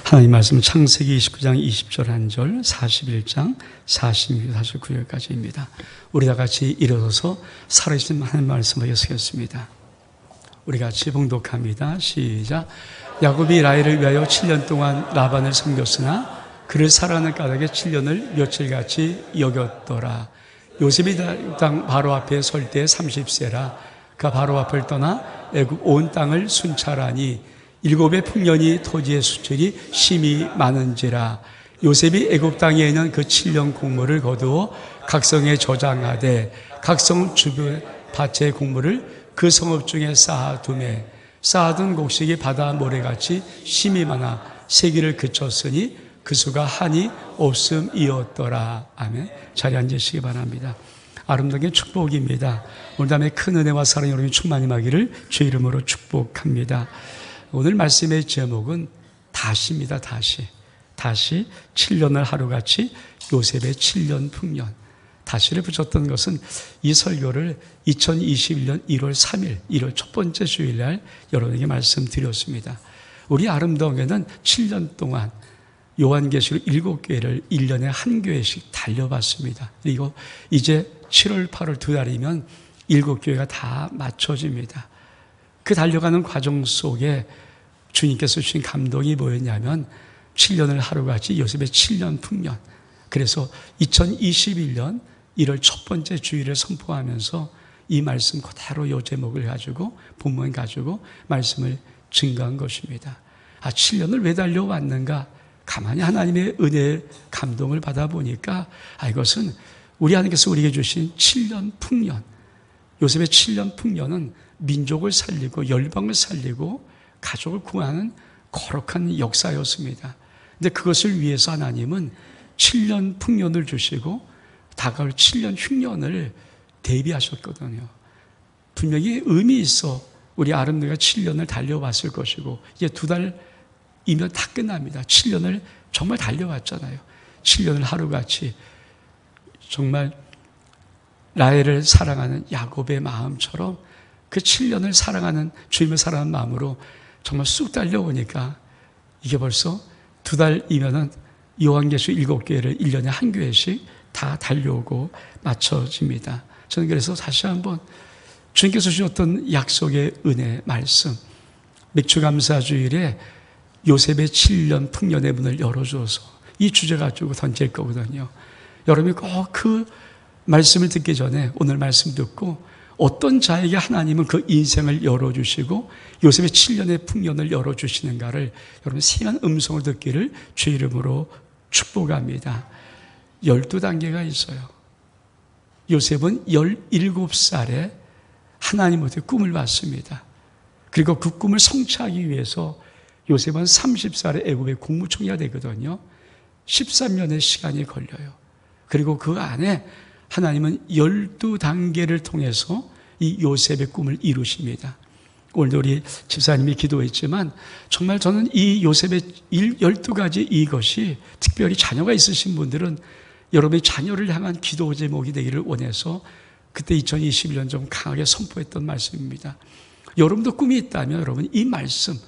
하나님 말씀 창세기 29장 20절 1절, 41장 46, 49절까지입니다. 우리 다 같이 일어서서 살아계신 하나님 말씀을 읽겠습니다. 우리 같이 봉독합니다. 시작. 야곱이 라헬을 위하여 7년 동안 라반을 섬겼으나 그를 사랑하는 까닭에 7년을 며칠같이 여겼더라. 요셉이 땅 바로 앞에 설 때 30세라. 그가 바로 앞을 떠나 애굽 온 땅을 순찰하니 일곱의 풍년이 토지의 수출이 심히 많은지라. 요셉이 애굽 땅에 있는 그 7년 곡물을 거두어 각성에 저장하되 각 성읍 주변 밭의 곡물을 그 성읍 중에 쌓아두매 쌓아둔 곡식이 바다 모래같이 심히 많아 세기를 그쳤으니 그 수가 한이 없음이었더라. 아멘. 자리에 앉으시기 바랍니다. 아름다운 축복입니다. 오늘 밤에 큰 은혜와 사랑이 여러분이 충만히 임하기를 주의 이름으로 축복합니다. 오늘 말씀의 제목은 다시입니다. 다시 7년을 하루같이 요셉의 7년 풍년. 다시를 붙였던 것은 이 설교를 2021년 1월 3일 1월 첫 번째 주일날 여러분에게 말씀드렸습니다. 우리 아름다움에는 7년 동안 요한계시록 7교회를 1년에 한 교회씩 달려봤습니다. 그리고 이제 7월 8월 두 달이면 7교회가 다 맞춰집니다. 그 달려가는 과정 속에 주님께서 주신 감동이 뭐였냐면 7년을 하루같이 요셉의 7년 풍년. 그래서 2021년 1월 첫 번째 주일을 선포하면서 이 말씀 그대로 요 제목을 가지고 본문 가지고 말씀을 증거한 것입니다. 7년을 왜 달려왔는가? 가만히 하나님의 은혜의 감동을 받아보니까 이것은 우리 하나님께서 우리에게 주신 7년 풍년. 요셉의 7년 풍년은 민족을 살리고 열방을 살리고 가족을 구하는 거룩한 역사였습니다. 근데 그것을 위해서 하나님은 7년 풍년을 주시고 다가올 7년 흉년을 대비하셨거든요. 분명히 의미 있어 우리 아름다가 7년을 달려왔을 것이고 이제 두 달이면 다 끝납니다. 7년을 정말 달려왔잖아요. 7년을 하루같이 정말 라헬을 사랑하는 야곱의 마음처럼 그 7년을 사랑하는 주님을 사랑하는 마음으로 정말 쑥 달려오니까 이게 벌써 두 달이면은 요한계시록 7교회를 1년에 한 교회씩 다 달려오고 맞춰집니다. 저는 그래서 다시 한번 주님께서 주셨던 약속의 은혜 말씀 맥주감사주일에 요셉의 7년 풍년의 문을 열어줘서 이 주제 가지고 던질 거거든요. 여러분이 꼭 그 말씀을 듣기 전에 오늘 말씀 듣고 어떤 자에게 하나님은 그 인생을 열어주시고 요셉의 7년의 풍년을 열어주시는가를 여러분 세한 음성을 듣기를 주 이름으로 축복합니다. 12단계가 있어요. 요셉은 17살에 하나님한테 꿈을 봤습니다. 그리고 그 꿈을 성취하기 위해서 요셉은 30살에 애굽의 국무총리가 되거든요. 13년의 시간이 걸려요. 그리고 그 안에 하나님은 12단계를 통해서 이 요셉의 꿈을 이루십니다. 오늘도 우리 집사님이 기도했지만 정말 저는 이 요셉의 12가지 이것이 특별히 자녀가 있으신 분들은 여러분의 자녀를 향한 기도 제목이 되기를 원해서 그때 2021년 좀 강하게 선포했던 말씀입니다. 여러분도 꿈이 있다면 여러분 이 말씀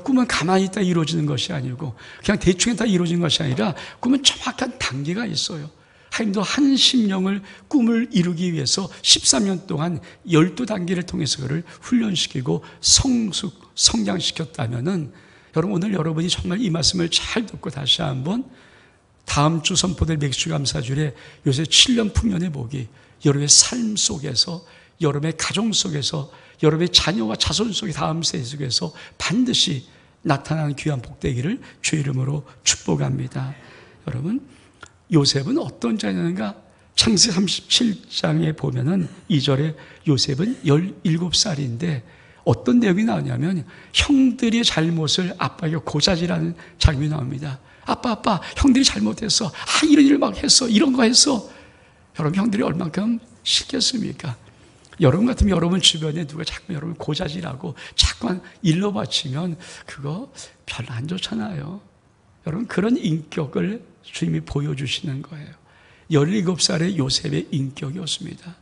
꿈은 가만히 있다 이루어지는 것이 아니고 그냥 대충 다 이루어지는 것이 아니라 꿈은 정확한 단계가 있어요. 하나님도 한 심령을 꿈을 이루기 위해서 13년 동안 12단계를 통해서 그를 훈련시키고 성장시켰다면은 여러분 오늘 여러분이 정말 이 말씀을 잘 듣고 다시 한번 다음 주 선포될 맥주감사주일에 요새 7년 풍년의 복이 여러분의 삶 속에서 여러분의 가정 속에서 여러분의 자녀와 자손 속의 다음 세대 속에서 반드시 나타나는 귀한 복되기를 주의 이름으로 축복합니다. 여러분 요셉은 어떤 자였는가? 창세기 37장에 보면은 2절에 요셉은 17살인데 어떤 내용이 나오냐면 형들의 잘못을 아빠에게 고자질하는 장면이 나옵니다. 아빠 형들이 잘못했어. 이런 일을 막 했어. 이런 거 했어. 여러분 형들이 얼만큼 싫겠습니까? 여러분 같으면 여러분 주변에 누가 자꾸 여러분 고자질하고 자꾸만 일러 바치면 그거 별로 안 좋잖아요. 여러분 그런 인격을 주님이 보여주시는 거예요. 17살의 요셉의 인격이었습니다.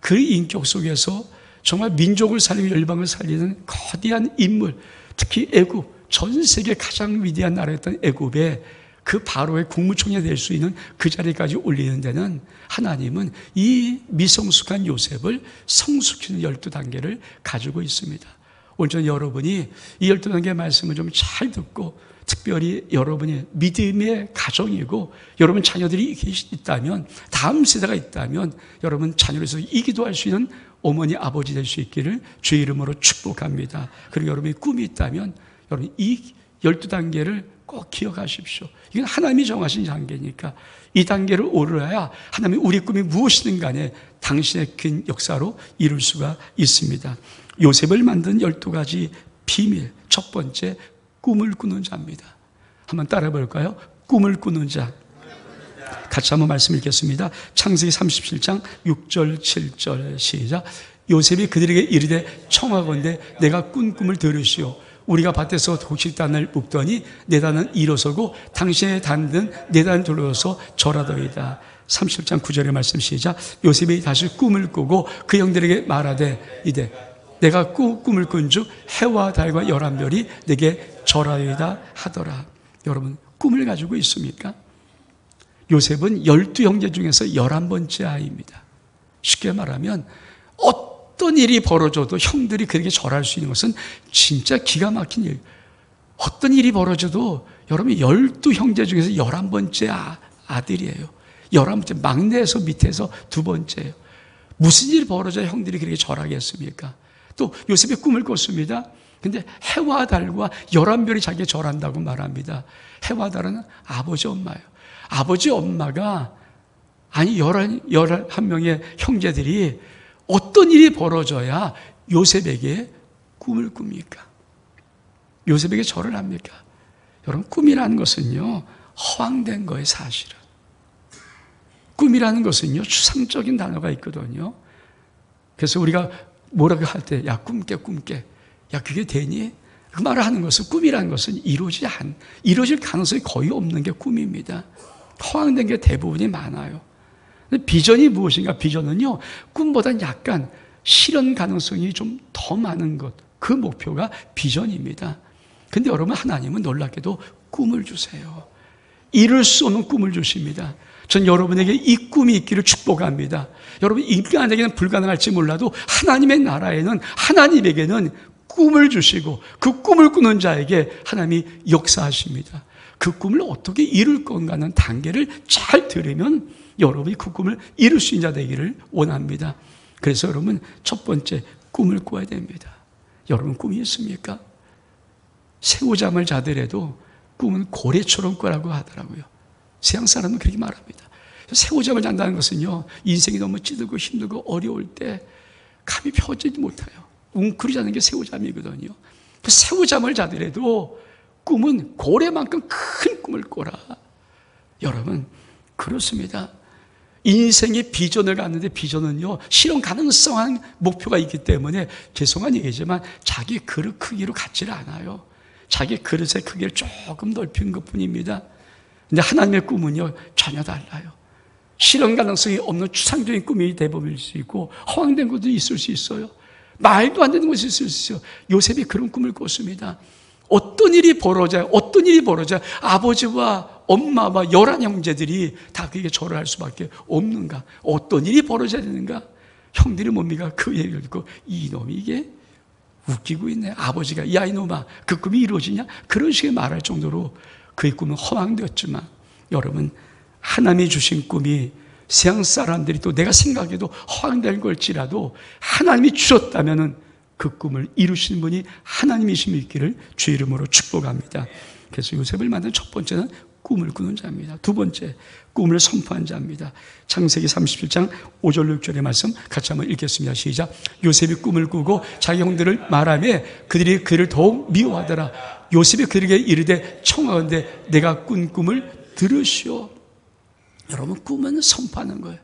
그 인격 속에서 정말 민족을 살리고 열방을 살리는 거대한 인물, 특히 애굽 전 세계 가장 위대한 나라였던 애굽에 그 바로의 국무총리가 될 수 있는 그 자리까지 올리는 데는 하나님은 이 미성숙한 요셉을 성숙시키는 12단계를 가지고 있습니다. 오늘 저는 여러분이 이 12단계 말씀을 좀 잘 듣고, 특별히 여러분이 믿음의 가정이고 여러분 자녀들이 있다면, 다음 세대가 있다면 여러분 자녀로서 이 기도할 수 있는 어머니 아버지 될 수 있기를 주의 이름으로 축복합니다. 그리고 여러분이 꿈이 있다면 여러분 이 12단계를 꼭 기억하십시오. 이건 하나님이 정하신 단계니까 이 단계를 오르어야 하나님이 우리 꿈이 무엇이든 간에 당신의 큰 역사로 이룰 수가 있습니다. 요셉을 만든 12가지 비밀, 첫 번째, 꿈을 꾸는 자입니다. 한번 따라해 볼까요? 꿈을 꾸는 자. 같이 한번 말씀 읽겠습니다. 창세기 37장 6절 7절 시작. 요셉이 그들에게 이르되 청하건대 내가 꾼 꿈을 들으시오. 우리가 밭에서 곡식단을 묶더니 내 단은 일어서고 당신의 단은 내 단 돌려서 절하더이다. 37장 9절의 말씀 시작. 요셉이 다시 꿈을 꾸고 그 형들에게 말하되 이되 내가 꿈을 꾼즉 해와 달과 11별이 내게 절하여이다 하더라. 여러분 꿈을 가지고 있습니까? 요셉은 12형제 중에서 11번째 아이입니다. 쉽게 말하면 어떤 일이 벌어져도 형들이 그에게 절할 수 있는 것은 진짜 기가 막힌 일. 어떤 일이 벌어져도 여러분 12형제 중에서 11번째 아들이에요. 11번째, 막내에서 밑에서 두 번째예요. 무슨 일이 벌어져야 형들이 그에게 절하겠습니까? 또 요셉이 꿈을 꿨습니다. 근데 해와 달과 11별이 자기에 절한다고 말합니다. 해와 달은 아버지 엄마예요. 아버지 엄마가, 아니 11명의 형제들이 어떤 일이 벌어져야 요셉에게 꿈을 꿉니까? 요셉에게 절을 합니까? 여러분 꿈이라는 것은요 허황된 거예요. 사실은 꿈이라는 것은요 추상적인 단어가 있거든요. 그래서 우리가 뭐라고 할 때 야 꿈깨 야 그게 되니? 그 말을 하는 것은 꿈이라는 것은 이루어질 가능성이 거의 없는 게 꿈입니다. 허황된 게 대부분이 많아요. 근데 비전이 무엇인가? 비전은요 꿈보다는 약간 실현 가능성이 좀 더 많은 것, 그 목표가 비전입니다. 근데 여러분 하나님은 놀랍게도 꿈을 주세요. 이룰 수 없는 꿈을 주십니다. 전 여러분에게 이 꿈이 있기를 축복합니다. 여러분 인간에게는 불가능할지 몰라도 하나님의 나라에는, 하나님에게는 꿈을 주시고 그 꿈을 꾸는 자에게 하나님이 역사하십니다. 그 꿈을 어떻게 이룰 건가 하는 단계를 잘 들으면 여러분이 그 꿈을 이룰 수 있는 자 되기를 원합니다. 그래서 여러분 첫 번째 꿈을 꿔야 됩니다. 여러분 꿈이 있습니까? 새우잠을 자더라도 꿈은 고래처럼 꿔라고 하더라고요. 세상 사람은 그렇게 말합니다. 새우잠을 잔다는 것은요 인생이 너무 찌들고 힘들고 어려울 때 감이 펴지지 못해요. 웅크리자는 게 새우잠이거든요. 그 새우잠을 자더라도 꿈은 고래만큼 큰 꿈을 꿔라. 여러분 그렇습니다. 인생의 비전을 갖는데 비전은요 실현 가능성한 목표가 있기 때문에 죄송한 얘기지만 자기 그릇 크기로 같지를 않아요. 자기 그릇의 크기를 조금 넓힌 것뿐입니다. 근데 하나님의 꿈은요 전혀 달라요. 실현 가능성이 없는 추상적인 꿈이 대부분일 수 있고 허황된 것도 있을 수 있어요. 말도 안 되는 것이 있을 수 있어요. 요셉이 그런 꿈을 꿨습니다. 어떤 일이 벌어져야 아버지와 엄마와 11형제들이 다 그에게 절을 할 수밖에 없는가? 어떤 일이 벌어져야 되는가? 형들이 뭡니까? 그 얘기를 듣고 이놈이 이게 웃기고 있네. 아버지가 야 이놈아 그 꿈이 이루어지냐? 그런 식의 말할 정도로 그의 꿈은 허황되었지만 여러분 하나님이 주신 꿈이 세상 사람들이 또 내가 생각해도 허황된 걸지라도 하나님이 주셨다면 그 꿈을 이루시는 분이 하나님이심을 믿기를 주의 이름으로 축복합니다. 그래서 요셉을 만든 첫 번째는 꿈을 꾸는 자입니다. 두 번째, 꿈을 선포한 자입니다. 창세기 37장 5절 6절의 말씀 같이 한번 읽겠습니다. 시작. 요셉이 꿈을 꾸고 자기 형들을 말하며 그들이 그를 더욱 미워하더라. 요셉이 그들에게 이르되 청하건대 내가 꾼 꿈을 들으시오. 여러분 꿈은 선포하는 거예요.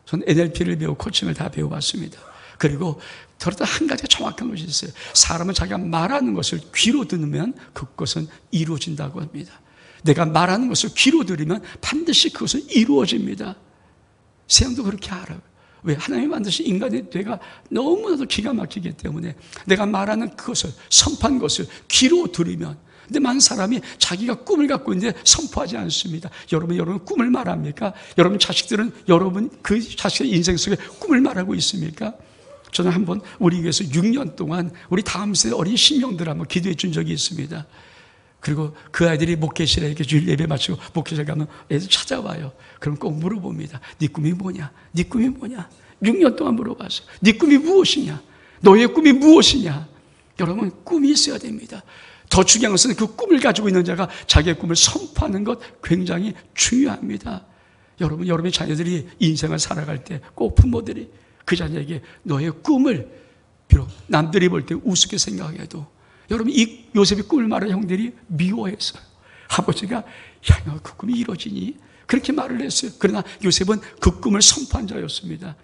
저는 NLP를 배우고 코칭을 다 배워봤습니다. 그리고 그러다 한 가지가 정확한 것이 있어요. 사람은 자기가 말하는 것을 귀로 듣으면 그것은 이루어진다고 합니다. 내가 말하는 것을 귀로 들으면 반드시 그것은 이루어집니다. 세상도 그렇게 알아요. 왜? 하나님이 만드신 인간의 뇌가 너무나도 기가 막히기 때문에 내가 말하는 그것을, 선포한 것을 귀로 들으면 근데 많은 사람이 자기가 꿈을 갖고 있는데 선포하지 않습니다. 여러분 꿈을 말합니까? 여러분 자식들은 여러분 그 자식의 인생 속에 꿈을 말하고 있습니까? 저는 한번 우리 교회에서 6년 동안 우리 다음 세대 어린 신령들 한번 기도해 준 적이 있습니다. 그리고 그 아이들이 목회실에 이렇게 주일 예배 마치고 목회실 가면 애들 찾아와요. 그럼 꼭 물어봅니다. 네 꿈이 뭐냐? 네 꿈이 뭐냐? 6년 동안 물어봤어요. 네 꿈이 무엇이냐? 너의 꿈이 무엇이냐? 여러분 꿈이 있어야 됩니다. 더 중요한 것은 그 꿈을 가지고 있는 자가 자기의 꿈을 선포하는 것 굉장히 중요합니다. 여러분의 자녀들이 인생을 살아갈 때 꼭 부모들이 그 자녀에게 너의 꿈을 비록 남들이 볼 때 우습게 생각해도 여러분 이 요셉의 꿈을 말하는 형들이 미워했어요. 아버지가 야, 그 꿈이 이루어지니? 그렇게 말을 했어요. 그러나 요셉은 그 꿈을 선포한 자였습니다.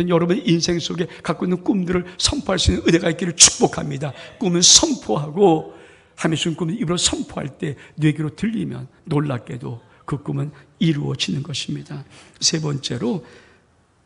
여러분의 인생 속에 갖고 있는 꿈들을 선포할 수 있는 은혜가 있기를 축복합니다. 꿈을 선포하고 하나님의 주신 꿈을 입으로 선포할 때 뇌 귀로 들리면 놀랍게도 그 꿈은 이루어지는 것입니다. 세 번째로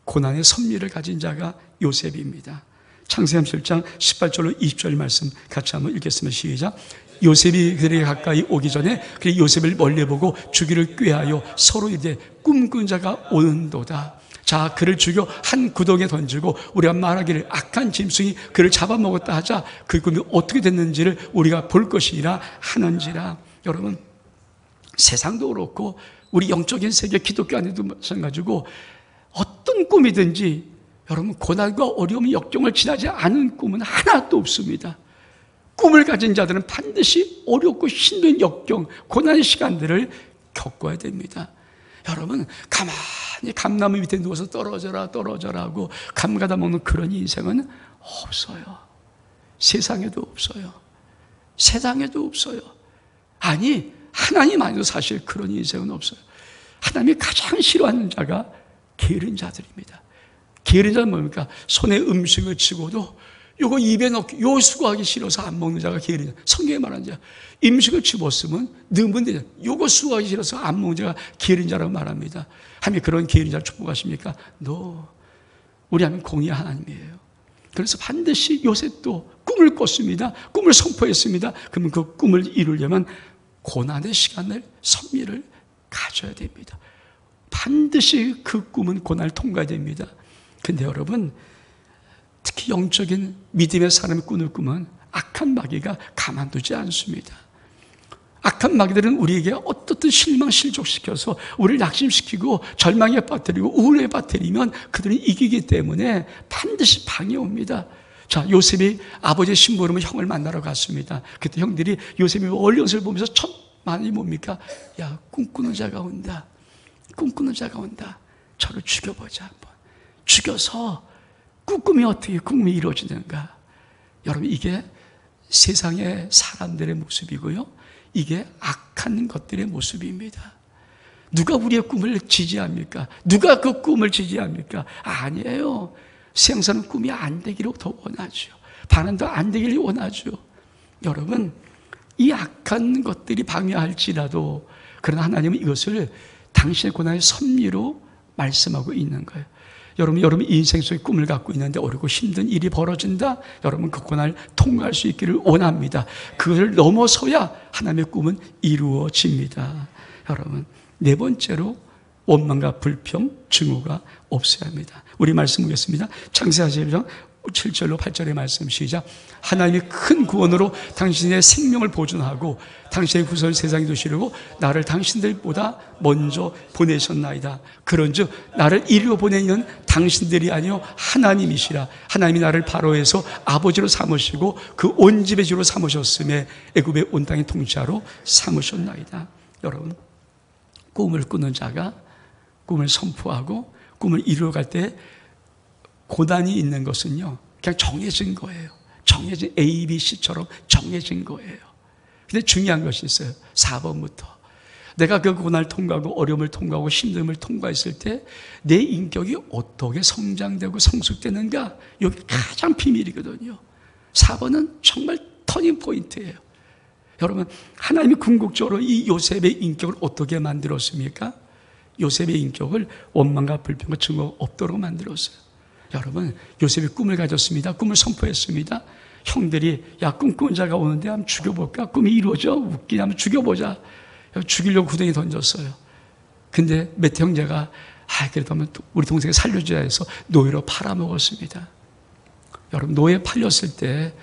고난의 섭리를 가진 자가 요셉입니다. 창세기 37장 18절로 20절 말씀 같이 한번 읽겠습니다. 시작. 요셉이 그들에게 가까이 오기 전에 그들이 요셉을 멀리 보고 주기를 꾀하여 서로 이제 꿈꾼 자가 오는도다. 자, 그를 죽여 한 구덩이에 던지고 우리가 말하기를 악한 짐승이 그를 잡아먹었다 하자 그 꿈이 어떻게 됐는지를 우리가 볼 것이라 하는지라. 여러분 세상도 그렇고 우리 영적인 세계 기독교 안에도 마찬가지고 어떤 꿈이든지 여러분 고난과 어려움 역경을 지나지 않은 꿈은 하나도 없습니다. 꿈을 가진 자들은 반드시 어렵고 힘든 역경, 고난의 시간들을 겪어야 됩니다. 여러분 가만히 감나무 밑에 누워서 떨어져라 하고 감 가다 먹는 그런 인생은 없어요. 세상에도 없어요. 세상에도 없어요. 아니 하나님 아니도 사실 그런 인생은 없어요. 하나님이 가장 싫어하는 자가 게으른 자들입니다. 게으른 자는 뭡니까? 손에 음식을 쥐고도 요거 입에 넣기, 요 수고하기 싫어서 안 먹는 자가 게으른 자. 성경에 말하는 자. 음식을 집었으면 넣으면 되죠. 요거 수고하기 싫어서 안 먹는 자가 게으른 자라고 말합니다. 하나님이 그런 게으른 자를 축복하십니까? 우리 하나님 공의의 하나님이에요. 그래서 반드시 요셉도 꿈을 꿨습니다. 꿈을 선포했습니다. 그러면 그 꿈을 이루려면 고난의 시간을 섭리를 가져야 됩니다. 반드시 그 꿈은 고난을 통과해야 됩니다. 근데 여러분 특히 영적인 믿음의 사람이 꾸는 꿈은 악한 마귀가 가만두지 않습니다. 악한 마귀들은 우리에게 어떻든 실망 실족시켜서 우리를 낙심시키고 절망에 빠뜨리고 우울에 빠뜨리면 그들은 이기기 때문에 반드시 방해옵니다. 자, 요셉이 아버지의 심부름을 형을 만나러 갔습니다. 그때 형들이 요셉이 멀리 것을 보면서 첫 말이 뭡니까? 야, 꿈꾸는 자가 온다. 꿈꾸는 자가 온다. 저를 죽여보자 한번. 죽여서 꿈이 어떻게 꿈이 이루어지는가? 여러분 이게 세상의 사람들의 모습이고요. 이게 악한 것들의 모습입니다. 누가 우리의 꿈을 지지합니까? 누가 그 꿈을 지지합니까? 아니에요. 세상사는 꿈이 안 되기를 더 원하죠. 반응도 안 되기를 원하죠. 여러분 이 악한 것들이 방해할지라도 그러나 하나님은 이것을 당신의 고난의 섭리로 말씀하고 있는 거예요. 여러분 인생 속에 꿈을 갖고 있는데 어렵고 힘든 일이 벌어진다. 여러분 그 고난을 통과할 수 있기를 원합니다. 그것을 넘어서야 하나님의 꿈은 이루어집니다. 여러분 네 번째로 원망과 불평, 증오가 없어야 합니다. 우리 말씀 보겠습니다. 창세기 41장 7절로 8절의 말씀 시작. 하나님이 큰 구원으로 당신의 생명을 보존하고 당신의 후손을 세상에 두시려고 나를 당신들보다 먼저 보내셨나이다. 그런즉 나를 이리로 보내는 당신들이 아니요 하나님이시라. 하나님이 나를 바로에서 아버지로 삼으시고 그 온 집의 주로 삼으셨음에 애굽의 온 땅의 통치자로 삼으셨나이다. 여러분 꿈을 꾸는 자가 꿈을 선포하고 꿈을 이루어갈 때 고난이 있는 것은요 그냥 정해진 거예요. 정해진 A, B, C처럼 정해진 거예요. 근데 중요한 것이 있어요. 4번부터 내가 그 고난을 통과하고 어려움을 통과하고 힘듦을 통과했을 때 내 인격이 어떻게 성장되고 성숙되는가, 여기 가장 비밀이거든요. 4번은 정말 터닝 포인트예요. 여러분 하나님이 궁극적으로 이 요셉의 인격을 어떻게 만들었습니까? 요셉의 인격을 원망과 불평과 증오가 없도록 만들었어요. 여러분 요셉이 꿈을 가졌습니다. 꿈을 선포했습니다. 형들이 야 꿈꾸는 자가 오는데 한번 죽여볼까? 꿈이 이루어져? 웃기냐? 한번 죽여보자. 죽이려고 구덩이 던졌어요. 근데 몇 형제가 그래도 한번 우리 동생을 살려줘야 해서 노예로 팔아먹었습니다. 여러분 노예 팔렸을 때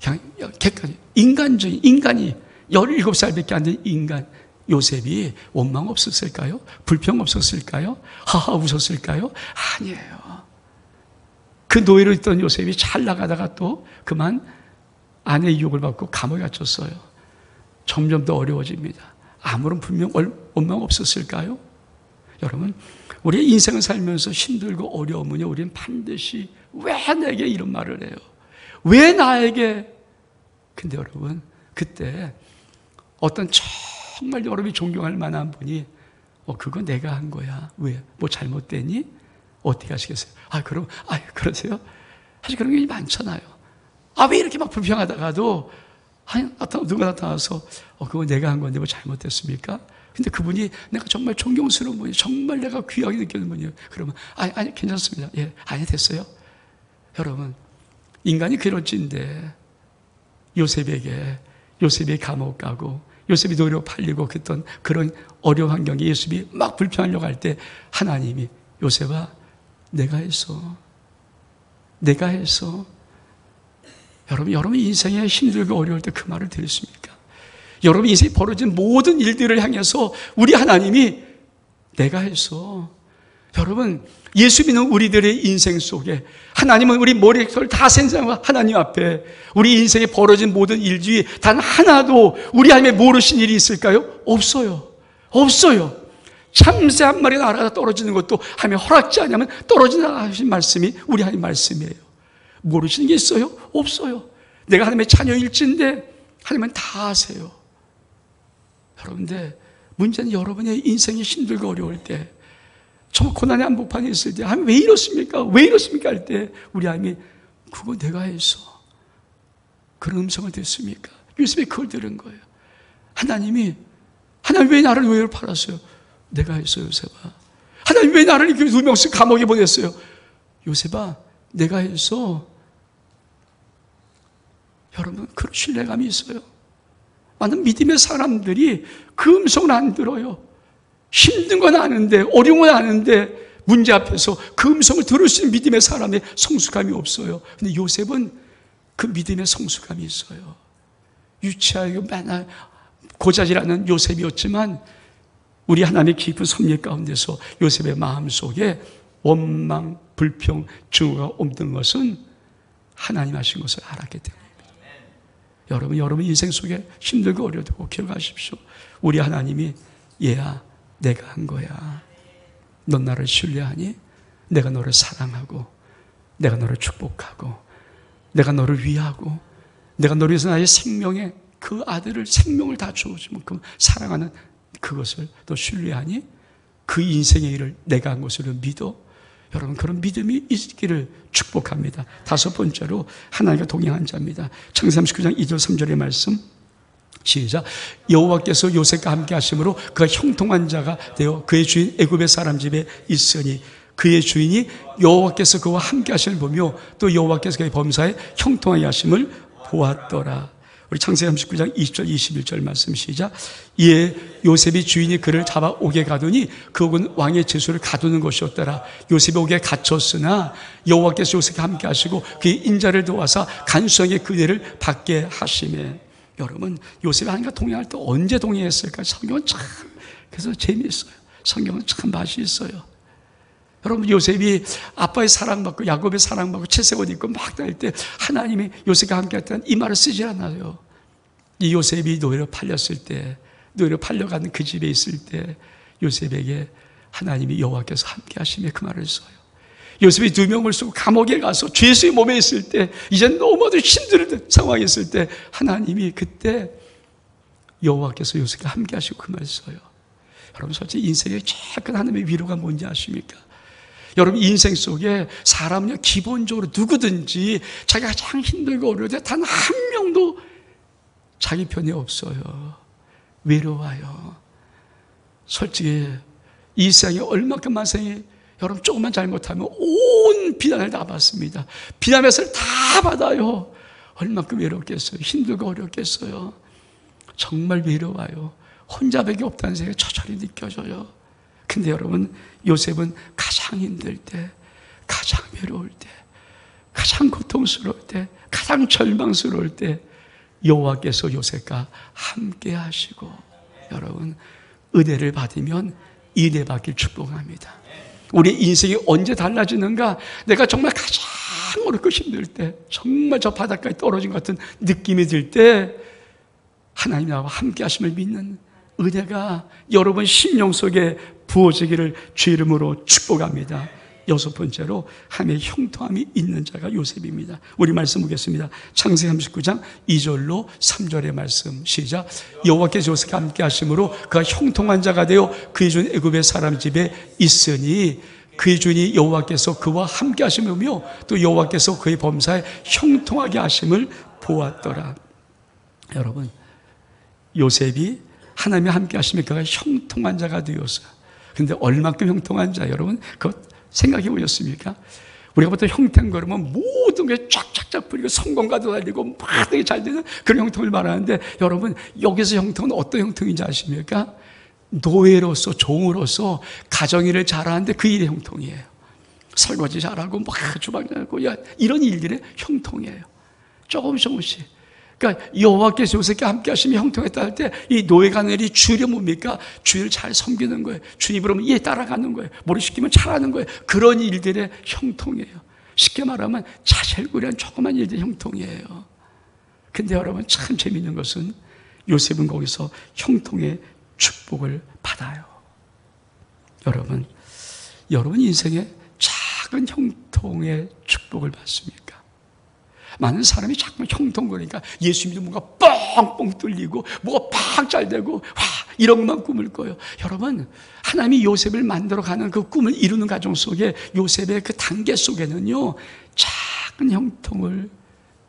그냥 객관이 인간적인 인간이 17살밖에 안 된 인간 요셉이 원망 없었을까요? 불평 없었을까요? 하하 웃었을까요? 아니에요. 그 노예로 있던 요셉이 잘 나가다가 또 그만 아내의 유혹을 받고 감옥에 갇혔어요. 점점 더 어려워집니다. 아무런 원망 없었을까요? 여러분 우리의 인생을 살면서 힘들고 어려우면요 우리는 반드시 왜 내게 이런 말을 해요? 왜 나에게? 근데 여러분 그때 어떤 정말 여러분이 존경할 만한 분이 그거 내가 한 거야. 왜? 뭐 잘못됐니? 어떻게 하시겠어요? 그럼 그러세요? 사실 그런 게 많잖아요. 왜 이렇게 막 불평하다가도 누가 나타나서 그거 내가 한 건데 뭐 잘못됐습니까? 근데 그분이 내가 정말 존경스러운 분이 정말 내가 귀하게 느끼는 분이에요. 그러면 아니 괜찮습니다. 아니 됐어요. 여러분 인간이 그럴진데 요셉이 감옥 가고 요셉이 노예로 팔리고 그런 어려운 환경에 요셉이 막 불평하려고 할 때 하나님이 요셉아 내가 했어. 여러분 인생에 힘들고 어려울 때 그 말을 들으십니까? 여러분 인생에 벌어진 모든 일들을 향해서 우리 하나님이 내가 했어. 여러분 예수 믿는 우리들의 인생 속에 하나님은 우리 머리털 다 센 하나님 앞에 우리 인생에 벌어진 모든 일 중에 단 하나도 우리 하나님의 모르신 일이 있을까요? 없어요. 참새 한 마리 날아가 떨어지는 것도 하나님이 허락지 않으면 떨어진다 하신 말씀이 우리 하나님 말씀이에요. 모르시는 게 있어요? 없어요. 내가 하나님의 자녀일진데 하나님은 다 아세요. 여러분들 문제는 여러분의 인생이 힘들고 어려울 때 정말 고난의 한복판에 있을 때 하나님 왜 이렇습니까? 할 때 우리 하나님이 그거 내가 했어. 그런 음성을 듣습니까? 요셉이 그걸 들은 거예요. 하나님 왜 나를 노예로 팔았어요? 내가 했어요. 요셉아. 하나님 왜 나를 이렇게 2명씩 감옥에 보냈어요? 요셉아 내가 했어. 여러분 그런 신뢰감이 있어요. 많은 믿음의 사람들이 그 음성을 안 들어요. 힘든 건 아는데 어려운 건 아는데 문제 앞에서 그 음성을 들을 수 있는 믿음의 사람의 성숙함이 없어요. 근데 요셉은 그 믿음의 성숙함이 있어요. 유치하고 맨날 고자질하는 요셉이었지만 우리 하나님의 깊은 섭리 가운데서 요셉의 마음속에 원망, 불평, 증오가 없는 것은 하나님 하신 것을 알았기 때문입니다. 여러분 인생 속에 힘들고 어려도 기억하십시오. 우리 하나님이 얘야 내가 한 거야. 넌 나를 신뢰하니? 내가 너를 사랑하고 내가 너를 축복하고 내가 너를 위하고 내가 너를 위해서 나의 생명에 그 아들을 생명을 다 주어주면 그 사랑하는 그것을 너 신뢰하니? 그 인생의 일을 내가 한 것으로 믿어? 여러분 그런 믿음이 있기를 축복합니다. 5번째로 하나님과 동행한 자입니다. 창세기 39장 2절 3절의 말씀 시작. 여호와께서 요셉과 함께 하심으로 그가 형통한 자가 되어 그의 주인 애굽의 사람 집에 있으니 그의 주인이 여호와께서 그와 함께 하심을 보며 또 여호와께서 그의 범사에 형통하게 하심을 보았더라. 우리 창세기 39장 20절 21절 말씀 시작. 이에 요셉이 주인이 그를 잡아 옥에 가두니 그 옥은 왕의 제수를 가두는 것이었더라. 요셉이 옥에 갇혔으나 여호와께서 요셉과 함께 하시고 그의 인자를 도와서 간수하게 그대를 받게 하시매. 여러분 요셉이 하나님과 동행할 때 언제 동행했을까? 성경은 참 그래서 재미있어요. 성경은 참 맛이 있어요. 여러분 요셉이 아빠의 사랑받고 야곱의 사랑받고 채색옷 입고 막 다닐 때 하나님이 요셉과 함께 했다는 이 말을 쓰지 않아요. 이 요셉이 노예로 팔렸을 때 노예로 팔려가는 그 집에 있을 때 요셉에게 하나님이 여호와께서 함께 하시며 그 말을 써요. 요셉이 2명을 쓰고 감옥에 가서 죄수의 몸에 있을 때 이제 너무도 힘든 상황에 있을 때 하나님이 그때 여호와께서 요셉과 함께 하시고 그 말을 써요. 여러분 솔직히 인생의 제일 큰 하나님의 위로가 뭔지 아십니까? 여러분 인생 속에 사람은요 기본적으로 누구든지 자기가 가장 힘들고 어려울 때 단 한 명도 자기 편이 없어요. 외로워요. 솔직히 이 세상에 얼마큼 만생이 여러분 조금만 잘못하면 온 비난을 다 받습니다. 비난의 것을 다 받아요. 얼마큼 외롭겠어요. 힘들고 어렵겠어요. 정말 외로워요. 혼자밖에 없다는 생각이 처절히 느껴져요. 근데 여러분, 요셉은 가장 힘들 때, 가장 외로울 때, 가장 고통스러울 때, 가장 절망스러울 때 여호와께서 요셉과 함께 하시고, 여러분, 은혜를 받으면 은혜 받길 축복합니다. 우리 인생이 언제 달라지는가? 내가 정말 가장 어렵고 힘들 때, 정말 저 바닥까지 떨어진 것 같은 느낌이 들 때 하나님 나와 함께 하심을 믿는 은혜가 여러분 심령 속에 부어지기를 주 이름으로 축복합니다. 여섯 번째로 하나님의 형통함이 있는 자가 요셉입니다. 우리 말씀 보겠습니다. 창세기 39장 2절로 3절의 말씀 시작. 여호와께서 요셉과 함께 하심으로 그가 형통한 자가 되어 그의 준 애굽의 사람 집에 있으니 그의 주인이 여호와께서 그와 함께 하심이며 또 여호와께서 그의 범사에 형통하게 하심을 보았더라. 여러분, 요셉이 하나님이 함께 하시면 그가 형통한 자가 되었어요. 그런데 얼마큼 형통한 자, 여러분 그거 생각해 보셨습니까? 우리가 보통 형통한 거라면 모든 게 쫙쫙쫙 뿌리고 성공가도 달리고 막 되게 잘 되는 그런 형통을 말하는데, 여러분 여기서 형통은 어떤 형통인지 아십니까? 노예로서, 종으로서 가정일을 잘하는데 그 일이 형통이에요. 설거지 잘하고 막 주방 잘하고 이런 일들의 형통이에요. 조금씩. 그러니까 여호와께서 요셉과 함께 하시면 형통했다 할 때 이 노예가 내리 주일이 뭡니까? 주일을 잘 섬기는 거예요. 주님 부르면 예 따라가는 거예요. 머리 식히면 잘하는 거예요. 그런 일들의 형통이에요. 쉽게 말하면 자잘구레한 조그만 일들의 형통이에요. 근데 여러분 참 재미있는 것은 요셉은 거기서 형통의 축복을 받아요. 여러분 인생에 작은 형통의 축복을 받습니까? 많은 사람이 자꾸 형통거리니까 예수님도 뭔가 뻥뻥 뚫리고 뭐가 팍 잘되고 와 이런 것만 꿈을 꿔요. 여러분, 하나님이 요셉을 만들어가는 그 꿈을 이루는 과정 속에 요셉의 그 단계 속에는요 작은 형통을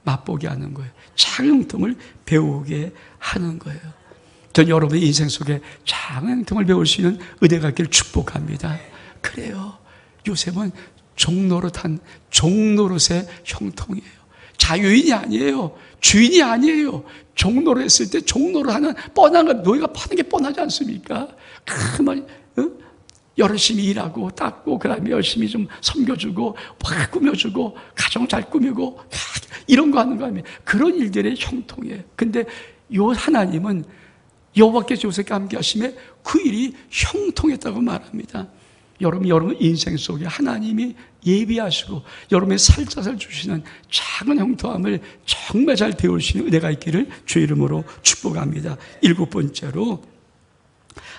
맛보게 하는 거예요. 작은 형통을 배우게 하는 거예요. 전 여러분의 인생 속에 작은 형통을 배울 수 있는 은혜가 있기를 축복합니다. 그래요, 요셉은 종노릇한 종노릇의 형통이에요. 자유인이 아니에요. 주인이 아니에요. 종로를 했을 때 종로를 하는 뻔한 건 노예가 파는 게 뻔하지 않습니까? 그만 열심히 일하고 닦고 그다음에 열심히 좀 섬겨주고 막 꾸며주고 가정 잘 꾸미고 이런 거 하는 거 아니에요. 그런 일들의 형통이에요. 근데 요 하나님은 여호와께서 요셉과 함께 하심에 그 일이 형통했다고 말합니다. 여러분 인생 속에 하나님이 예비하시고 여러분의 살짝살 주시는 작은 형통함을 정말 잘 배울 수 있는 은혜가 있기를 주 이름으로 축복합니다. 일곱 번째로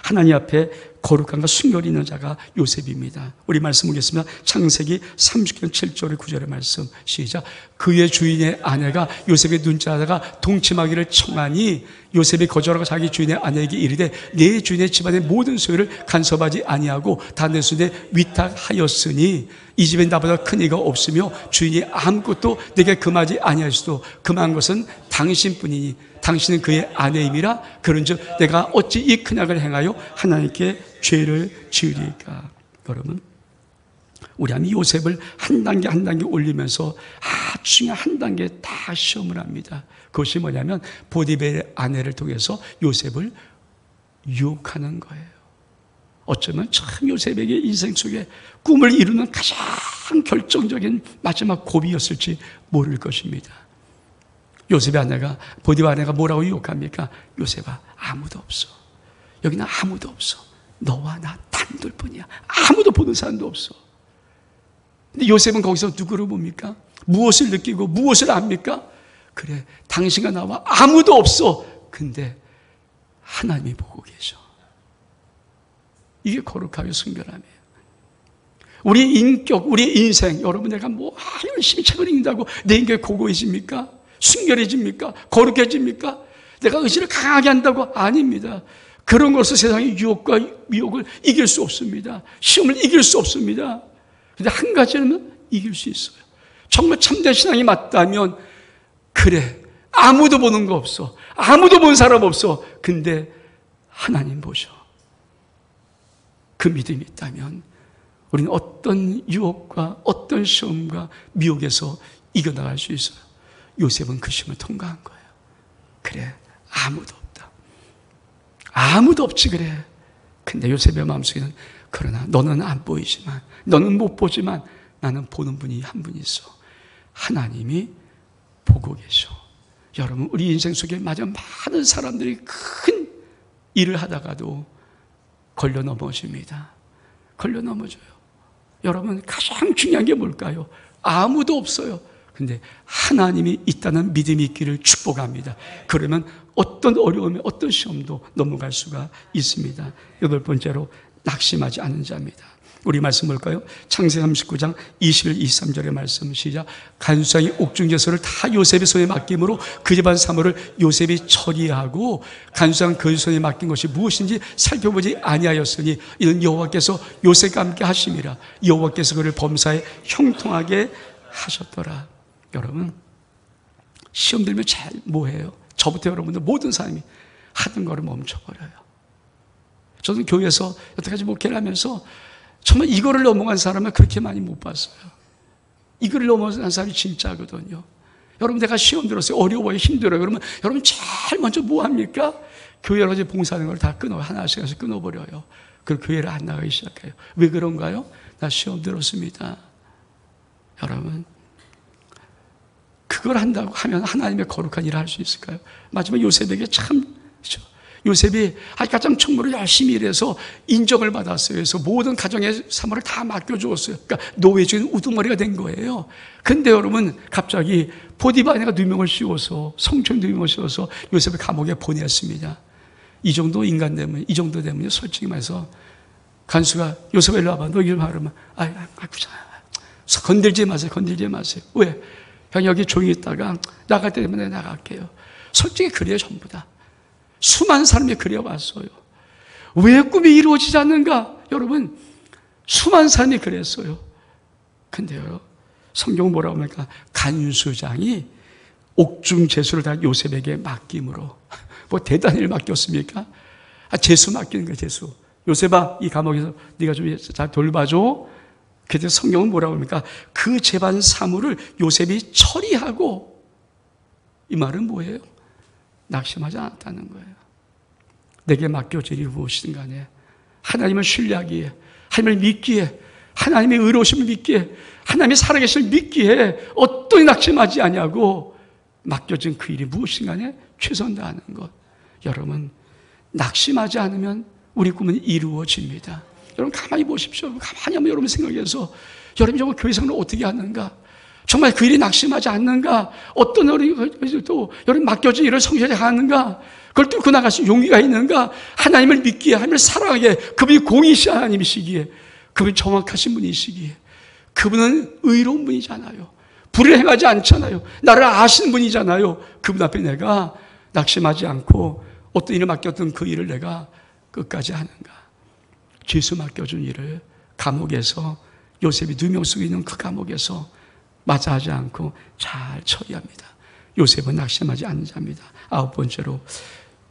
하나님 앞에 거룩함과 순결이 있는 자가 요셉입니다. 우리 말씀 보겠습니다. 창세기 30장 7절의 9절의 말씀 시작. 그의 주인의 아내가 요셉의 눈자다가 동침하기를 청하니 요셉이 거절하고 자기 주인의 아내에게 이르되 내 주인의 집안의 모든 소유를 간섭하지 아니하고 다 내 손에 위탁하였으니 이 집엔 나보다 큰 이가 없으며 주인이 아무것도 내게 금하지 아니하시도 금한 것은 당신뿐이니 당신은 그의 아내임이라. 그런즉 내가 어찌 이 큰 악을 행하여 하나님께 죄를 지으리까. 여러분, 우리 하나님 요셉을 한 단계 한 단계 올리면서 아주 중요한 한 단계 다 시험을 합니다. 그것이 뭐냐면 보디벨의 아내를 통해서 요셉을 유혹하는 거예요. 어쩌면 참 요셉에게 인생 속에 꿈을 이루는 가장 결정적인 마지막 고비였을지 모를 것입니다. 요셉의 아내가, 보디발 아내가 뭐라고 유혹합니까? 요셉아, 아무도 없어. 여기는 아무도 없어. 너와 나 단둘뿐이야. 아무도 보는 사람도 없어. 근데 요셉은 거기서 누구를 봅니까? 무엇을 느끼고 무엇을 압니까? 그래, 당신과 나와 아무도 없어. 근데 하나님이 보고 계셔. 이게 거룩하며 순결함이에요. 우리 인격, 우리 인생, 여러분 내가 열심히 책을 읽는다고 내 인격이 고고해집니까? 순결해집니까? 거룩해집니까? 내가 의지를 강하게 한다고? 아닙니다. 그런 것을 세상의 유혹과 미혹을 이길 수 없습니다. 시험을 이길 수 없습니다. 근데 한 가지는 이길 수 있어요. 정말 참된 신앙이 맞다면, 그래, 아무도 보는 거 없어. 아무도 본 사람 없어. 근데 하나님 보셔. 그 믿음이 있다면 우리는 어떤 유혹과 어떤 시험과 미혹에서 이겨나갈 수 있어요. 요셉은 그 시험을 통과한 거예요. 그래, 아무도 없다. 아무도 없지 그래. 근데 요셉의 마음속에는 그러나 너는 안 보이지만, 너는 못 보지만 나는 보는 분이 한 분 있어. 하나님이 보고 계셔. 여러분, 우리 인생 속에 마저 많은 사람들이 큰 일을 하다가도 걸려 넘어집니다. 걸려 넘어져요. 여러분, 가장 중요한 게 뭘까요? 아무도 없어요. 근데 하나님이 있다는 믿음이 있기를 축복합니다. 그러면 어떤 어려움에 어떤 시험도 넘어갈 수가 있습니다. 8번째로 낙심하지 않는 자입니다. 우리 말씀 볼까요? 창세기 39장 21, 23절의 말씀 시작. 간수장이 옥중제소를 다 요셉의 손에 맡김으로 그 집안 사물을 요셉이 처리하고 간수장 그 손에 맡긴 것이 무엇인지 살펴보지 아니하였으니 이는 여호와께서 요셉과 함께 하심이라. 여호와께서 그를 범사에 형통하게 하셨더라. 여러분, 시험 들면 잘 뭐해요? 저부터 여러분들 모든 사람이 하던 거를 멈춰버려요. 저는 교회에서 여태까지 목회를 하면서 정말 이거를 넘어간 사람을 그렇게 많이 못 봤어요. 이거를 넘어간 사람이 진짜거든요. 여러분, 내가 시험 들었어요. 어려워요. 힘들어요. 그러면 여러분 제일 먼저 뭐 합니까? 교회로 이제 봉사하는 걸 다 끊어요. 하나씩 해서 끊어버려요. 그리고 교회를 안 나가기 시작해요. 왜 그런가요? 나 시험 들었습니다. 여러분, 그걸 한다고 하면 하나님의 거룩한 일을 할 수 있을까요? 마지막 요셉에게 참, 요셉이 가장 총무를 열심히 일해서 인정을 받았어요. 그래서 모든 가정의 사물을 다 맡겨주었어요. 그러니까 노예 중에 우두머리가 된 거예요. 근데 여러분, 갑자기 보디바 아내가 누명을 씌워서, 성추행 누명을 씌워서 요셉을 감옥에 보냈습니다. 이 정도 인간 되면, 이 정도 되면 솔직히 말해서 간수가 요셉아 일로 와봐. 너 이리 와. 그러면 건들지 마세요. 건들지 마세요. 왜? 형 여기 조용히 있다가 나갈 때 되면 내가 나갈게요. 솔직히 그래요. 전부 다. 수많은 사람이 그려왔어요. 왜 꿈이 이루어지지 않는가? 여러분, 수많은 사람이 그랬어요. 근데요, 성경 뭐라고 합니까? 간수장이 옥중 제수를 다 요셉에게 맡김으로. 뭐 대단한 일을 맡겼습니까? 제수 맡기는 거예요. 제수. 요셉아, 이 감옥에서 네가 좀 잘 돌봐줘. 그래서 성경은 뭐라고 합니까? 그 재반 사물을 요셉이 처리하고, 이 말은 뭐예요? 낙심하지 않았다는 거예요. 내게 맡겨질 일이 무엇이든 간에 하나님을 신뢰하기에, 하나님을 믿기에, 하나님의 의로우심을 믿기에, 하나님의 살아계심을 믿기에 어떠히 낙심하지 아니하고 맡겨진 그 일이 무엇이든 간에 최선 다하는 것. 여러분, 낙심하지 않으면 우리 꿈은 이루어집니다. 여러분 가만히 보십시오. 가만히 한번 여러분 생각해서 여러분 정말 교회 생활을 어떻게 하는가? 정말 그 일이 낙심하지 않는가? 어떤 또 여러분 맡겨진 일을 성실히 하는가? 그걸 뚫고 나갈 수 용기가 있는가? 하나님을 믿기에, 하나님을 사랑하기에, 그분이 공의신 하나님이시기에, 그분이 정확하신 분이시기에, 그분은 의로운 분이잖아요. 불을 행하지 않잖아요. 나를 아시는 분이잖아요. 그분 앞에 내가 낙심하지 않고 어떤 일을 맡겼던 그 일을 내가 끝까지 하는가? 죄수 맡겨준 일을 감옥에서, 요셉이 누명 속에 있는 그 감옥에서 마다하지 않고 잘 처리합니다. 요셉은 낙심하지 않는 자입니다. 9번째로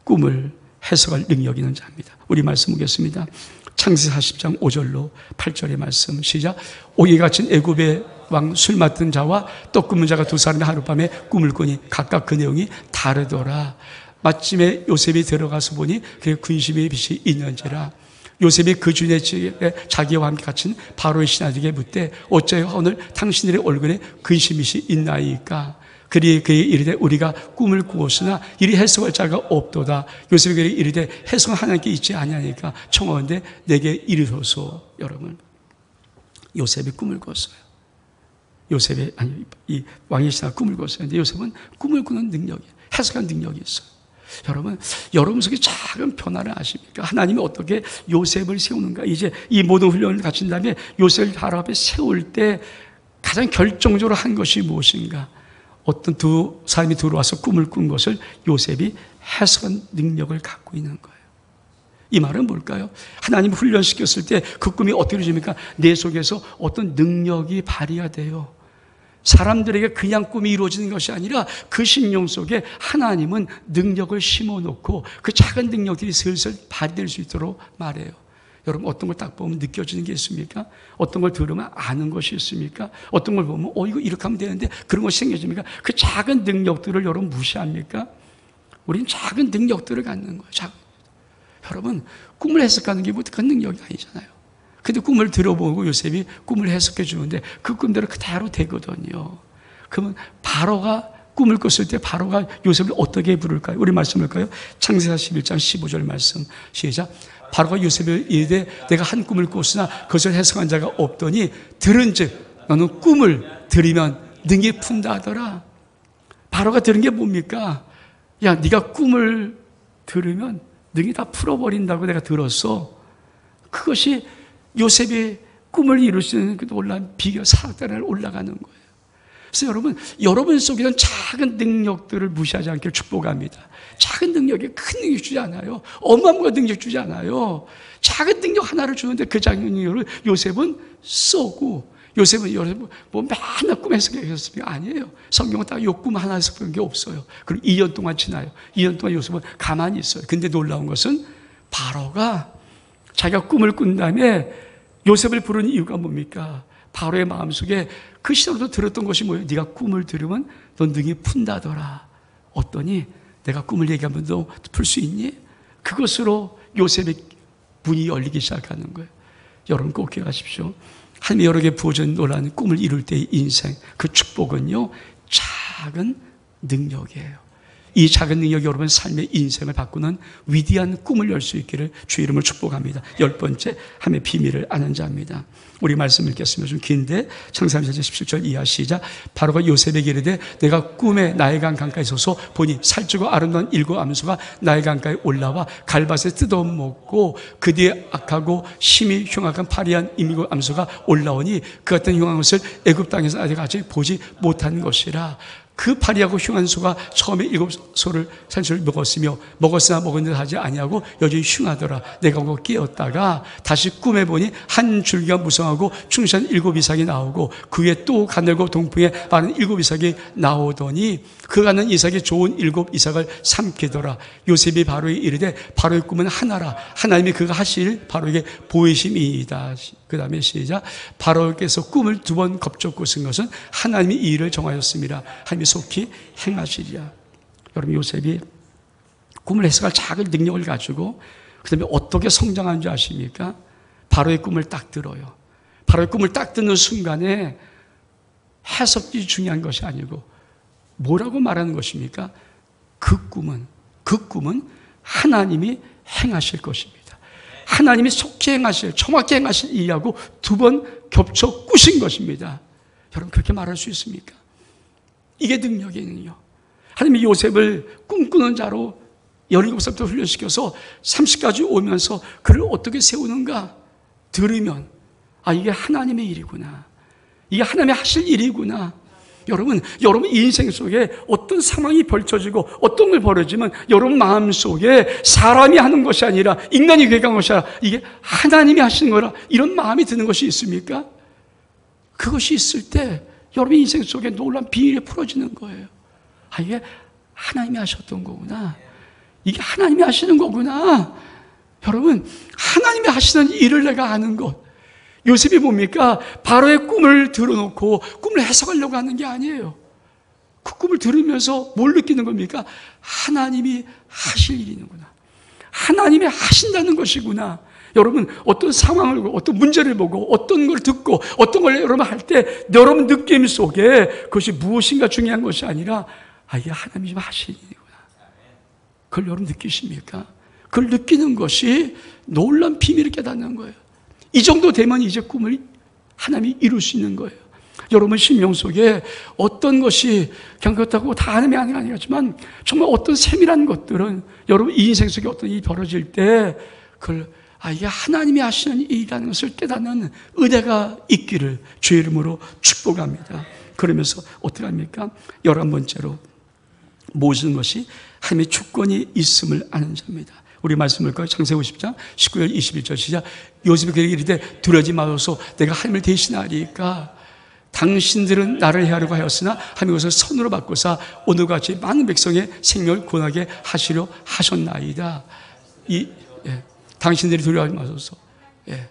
꿈을 해석할 능력 있는 자입니다. 우리 말씀 보겠습니다. 창세기 40장 5절로 8절의 말씀 시작. 옥에 갇힌 애굽의 왕 술 맡은 자와 떡 굽는 자가 두 사람이 하룻밤에 꿈을 꾸니 각각 그 내용이 다르더라. 마침에 요셉이 들어가서 보니 그의 군심의 빛이 있는지라. 요셉이 그 주인의 집에 자기와 함께 갇힌 바로의 신하들에게 묻되 어찌하여 오늘 당신들의 얼굴에 근심이 있나이까? 그리 그의 이르되 우리가 꿈을 꾸었으나 이리 해석할 자가 없도다. 요셉이 그에게 이르되 해석은 하나님께 있지 아니하니까 청하건대 내게 이르소서. 여러분, 요셉이 꿈을 꿨어요. 요셉이 이 왕의 신하가 꿈을 꿨어요. 근데 요셉은 꿈을 꾸는 능력이, 해석한 능력이 있어요. 여러분 속에 작은 변화를 아십니까? 하나님이 어떻게 요셉을 세우는가? 이제 이 모든 훈련을 갖춘 다음에 요셉을 바로 앞에 세울 때 가장 결정적으로 한 것이 무엇인가? 어떤 두 사람이 들어와서 꿈을 꾼 것을 요셉이 해석한 능력을 갖고 있는 거예요. 이 말은 뭘까요? 하나님이 훈련시켰을 때 그 꿈이 어떻게 이루어집니까? 내 속에서 어떤 능력이 발휘가 돼요. 사람들에게 그냥 꿈이 이루어지는 것이 아니라 그 심령 속에 하나님은 능력을 심어놓고 그 작은 능력들이 슬슬 발휘될 수 있도록 말해요. 여러분 어떤 걸 딱 보면 느껴지는 게 있습니까? 어떤 걸 들으면 아는 것이 있습니까? 어떤 걸 보면 이거 이렇게 하면 되는데 그런 것이 생겨집니까? 그 작은 능력들을 여러분 무시합니까? 우리는 작은 능력들을 갖는 거예요. 여러분 꿈을 해석하는 게 뭐 그 능력이 아니잖아요. 근데 꿈을 들어보고 요셉이 꿈을 해석해 주는데 그 꿈대로 그대로 되거든요. 그러면 바로가 꿈을 꿨을 때 바로가 요셉을 어떻게 부를까요? 우리 말씀할까요? 창세기 11장 15절 말씀 시작. 바로가 요셉을 이르되 내가 한 꿈을 꿨으나 그것을 해석한 자가 없더니 들은즉 너는 꿈을 들으면 능히 푼다 하더라. 바로가 들은 게 뭡니까? 야, 네가 꿈을 들으면 능히 다 풀어버린다고 내가 들었어. 그것이 요셉이 꿈을 이룰 수 있는 그 놀라운 비결, 사학단을 올라가는 거예요. 그래서 여러분 속에는 작은 능력들을 무시하지 않기를 축복합니다. 작은 능력이 큰 능력 주지 않아요. 어마어마한 능력 주지 않아요. 작은 능력 하나를 주는데 그 작은 능력을 요셉은 쏘고, 요셉은 뭐 맨날 꿈 해석했습니까? 아니에요. 성경은 딱 요 꿈 하나 해석한 게 없어요. 그리고 2년 동안 지나요. 2년 동안 요셉은 가만히 있어요. 근데 놀라운 것은 바로가 자기가 꿈을 꾼 다음에 요셉을 부른 이유가 뭡니까? 바로의 마음속에 그 시절부터 들었던 것이 뭐예요? 네가 꿈을 들으면 넌 능히 푼다더라. 어떠니? 내가 꿈을 얘기하면 너 풀 수 있니? 그것으로 요셉의 문이 열리기 시작하는 거예요. 여러분 꼭 기억하십시오. 하나님이 여러분에게 부어준 놀라운 꿈을 이룰 때의 인생, 그 축복은요, 작은 능력이에요. 이 작은 능력이 여러분 삶의 인생을 바꾸는 위대한 꿈을 열 수 있기를 주의 이름으로 축복합니다. 10번째, 하나님의 비밀을 아는 자입니다. 우리 말씀 읽겠습니다. 좀 긴데 창세기 17절 이하 시작. 바로가 요셉에게 이르되 내가 꿈에 나일강 강가에 서서 보니 살찌고 아름다운 7 암소가 나일강 강가에 올라와 갈밭에 뜯어먹고 그 뒤에 악하고 심히 흉악한 파리한 7 암소가 올라오니 그 같은 흉한 것을 애굽 땅에서 아직 보지 못한 것이라. 그 파리하고 흉한 소가 처음에 7소를 산소를 먹었으나 먹은 듯 하지 아니하고 여전히 흉하더라. 내가 오고 깨었다가 다시 꿈에 보니 한 줄기가 무성하고 충실한 7 이삭이 나오고 그 위에 또 가늘고 동풍에 많은 7 이삭이 나오더니 그 가는 이삭이 좋은 7 이삭을 삼키더라. 요셉이 바로에 이르되 바로의 꿈은 하나라. 하나님이 그가 하실 바로에게 보이심이다. 그 다음에 시작. 바로께서 꿈을 2번 겁적 꾼 것은 하나님이 이 일을 정하였습니다. 하나님이 속히 행하시리라. 여러분 요셉이 꿈을 해석할 작은 능력을 가지고 그 다음에 어떻게 성장하는 줄 아십니까? 바로의 꿈을 딱 들어요. 바로의 꿈을 딱 듣는 순간에 해석이 중요한 것이 아니고 뭐라고 말하는 것입니까? 그 꿈은 하나님이 행하실 것입니다. 하나님이 속히 행하실, 정확히 행하실 일이라고 2번 겹쳐 꾸신 것입니다. 여러분 그렇게 말할 수 있습니까? 이게 능력이에요. 하나님이 요셉을 꿈꾸는 자로 17살부터 훈련시켜서 30까지 오면서 그를 어떻게 세우는가 들으면 이게 하나님의 일이구나. 이게 하나님이 하실 일이구나. 여러분 인생 속에 어떤 상황이 벌쳐지고 어떤 걸 벌어지면 여러분 마음속에 사람이 하는 것이 아니라 인간이 계획한 것이 아니라 이게 하나님이 하시는 거라 이런 마음이 드는 것이 있습니까? 그것이 있을 때 여러분 인생 속에 놀라운 비밀이 풀어지는 거예요. 이게 하나님이 하셨던 거구나. 이게 하나님이 하시는 거구나. 여러분 하나님이 하시는 일을 내가 아는 것. 요셉이 뭡니까? 바로의 꿈을 들어놓고 꿈을 해석하려고 하는 게 아니에요. 그 꿈을 들으면서 뭘 느끼는 겁니까? 하나님이 하실 일이구나. 하나님이 하신다는 것이구나. 여러분 어떤 상황을 보고 어떤 문제를 보고 어떤 걸 듣고 어떤 걸 여러분 할 때 여러분 느낌 속에 그것이 무엇인가 중요한 것이 아니라 이게 하나님이 하실 일이구나. 그걸 여러분 느끼십니까? 그걸 느끼는 것이 놀라운 비밀을 깨닫는 거예요. 이 정도 되면 이제 꿈을 하나님이 이룰 수 있는 거예요. 여러분 심령 속에 어떤 것이 그냥 그렇다고 다 하나님이 아니겠지만 정말 어떤 세밀한 것들은 여러분 이 인생 속에 어떤 일이 벌어질 때 그걸 이게 하나님이 하시는 일이라는 것을 깨닫는 은혜가 있기를 주의 이름으로 축복합니다. 그러면서 어떻게 합니까? 11번째로 모든 것이 하나님의 주권이 있음을 아는 자입니다. 우리 말씀을 볼까요? 창세기 50장 19절 21절 시작. 요셉이 그에게 이르되 두려워하지 마소서 내가 하나님을 대신하리까. 당신들은 나를 해하려고 하였으나 하나님이 그것을 선으로 바꾸사 오늘과 같이 많은 백성의 생명을 구원하게 하시려 하셨나이다. 당신들이 두려워하지 마소서. 예.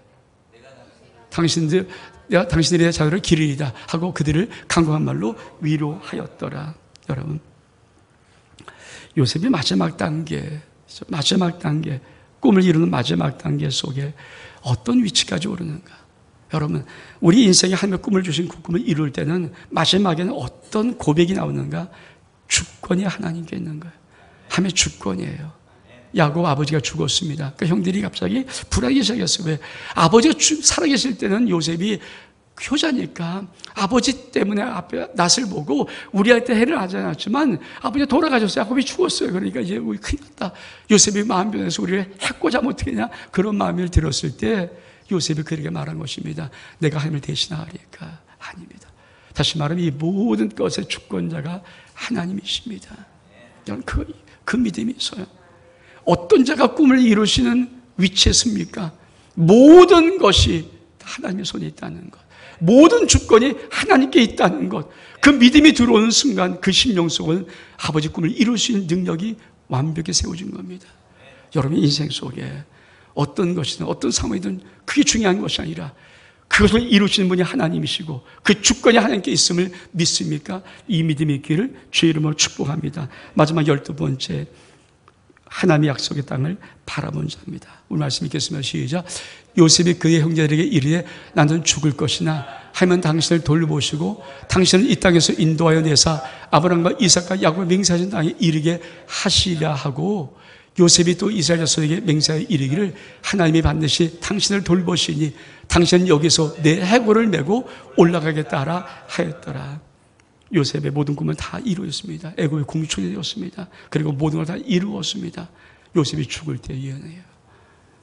내가 당신들의 자녀를 기르리다 하고 그들을 강건한 말로 위로하였더라. 여러분, 요셉이 마지막 단계, 꿈을 이루는 마지막 단계 속에 어떤 위치까지 오르는가? 여러분, 우리 인생에 하나님의 꿈을 주신 그 꿈을 이룰 때는 마지막에는 어떤 고백이 나오는가? 주권이 하나님께 있는 거예요. 하나님의 주권이에요. 야곱 아버지가 죽었습니다. 그 형들이 갑자기 불안하기 시작했어요. 왜? 아버지가 살아계실 때는 요셉이 효자니까 아버지 때문에 앞에 낯을 보고 우리한테 해를 하지 않았지만 아버지가 돌아가셨어요. 야곱이 죽었어요. 그러니까 이제 우리 큰일 났다. 요셉이 마음 변해서 우리를 해코자 하면 어떻게 하냐, 그런 마음을 들었을 때 요셉이 그렇게 말한 것입니다. 내가 하나님을 대신하리까? 아닙니다. 다시 말하면 이 모든 것의 주권자가 하나님이십니다. 여러분, 그 믿음이 있어요. 어떤 자가 꿈을 이루시는 위치에 씁니까? 모든 것이 하나님의 손에 있다는 것, 모든 주권이 하나님께 있다는 것, 그 믿음이 들어오는 순간 그 심령 속은 아버지 꿈을 이룰 수 있는 능력이 완벽히 세워진 겁니다. 여러분 인생 속에 어떤 것이든 어떤 상황이든 그게 중요한 것이 아니라 그것을 이루시는 분이 하나님이시고 그 주권이 하나님께 있음을 믿습니까? 이 믿음이 있기를 주의 이름으로 축복합니다. 마지막 12번째, 하나님의 약속의 땅을 바라본 자입니다. 오늘 말씀 읽겠습니다. 시작. 요셉이 그의 형제들에게 이르되 나는 죽을 것이나 하면 당신을 돌보시고 당신을 이 땅에서 인도하여 내사 아브라함과 이삭과 야곱을 맹세하신 땅에 이르게 하시리라 하고, 요셉이 또 이스라엘 자손에게 맹세하여 이르기를 하나님이 반드시 당신을 돌보시니 당신은 여기서 내 해골을 메고 올라가겠다 하라 하였더라. 요셉의 모든 꿈은 다 이루었습니다. 애굽의 국무총리 되었습니다. 그리고 모든 걸 다 이루었습니다. 요셉이 죽을 때 예언해요.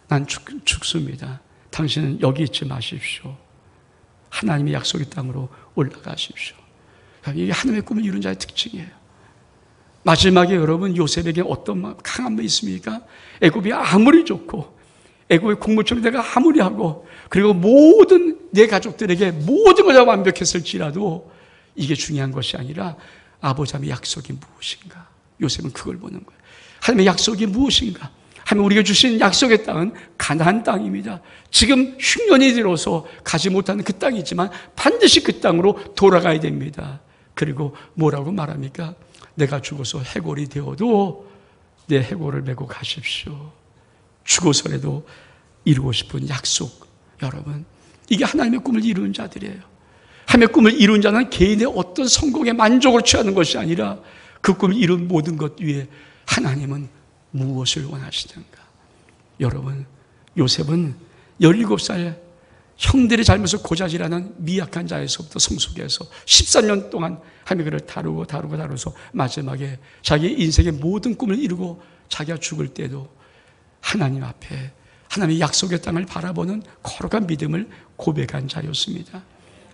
난 죽습니다. 당신은 여기 있지 마십시오. 하나님의 약속의 땅으로 올라가십시오. 이게 하나님의 꿈을 이룬 자의 특징이에요. 마지막에 여러분, 요셉에게 어떤 강한 마음이 있습니까? 애굽이 아무리 좋고 애굽의 국무총리 내가 아무리 하고 그리고 모든 내 가족들에게 모든 걸 다 완벽했을지라도 이게 중요한 것이 아니라 아버지 하나님의 약속이 무엇인가? 요셉은 그걸 보는 거예요. 하나님의 약속이 무엇인가? 하나님 우리가 주신 약속의 땅은 가나안 땅입니다. 지금 흉년이 들어서 가지 못하는 그 땅이지만 반드시 그 땅으로 돌아가야 됩니다. 그리고 뭐라고 말합니까? 내가 죽어서 해골이 되어도 내 해골을 메고 가십시오. 죽어서라도 이루고 싶은 약속. 여러분, 이게 하나님의 꿈을 이루는 자들이에요. 하나님의 꿈을 이룬 자는 개인의 어떤 성공에 만족을 취하는 것이 아니라 그 꿈을 이룬 모든 것 위에 하나님은 무엇을 원하시는가? 여러분, 요셉은 17살 형들의 잘못을 고자질하는 미약한 자에서부터 성숙해서 13년 동안 하나님의 그를 다루고서 마지막에 자기의 인생의 모든 꿈을 이루고 자기가 죽을 때도 하나님 앞에 하나님의 약속의 땅을 바라보는 거룩한 믿음을 고백한 자였습니다.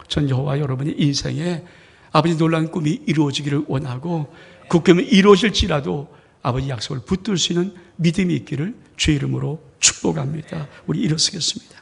전 저와 여러분의 인생에 아버지 놀라운 꿈이 이루어지기를 원하고 그 꿈이 이루어질지라도 아버지 약속을 붙들 수 있는 믿음이 있기를 주의 이름으로 축복합니다. 우리 일어서겠습니다.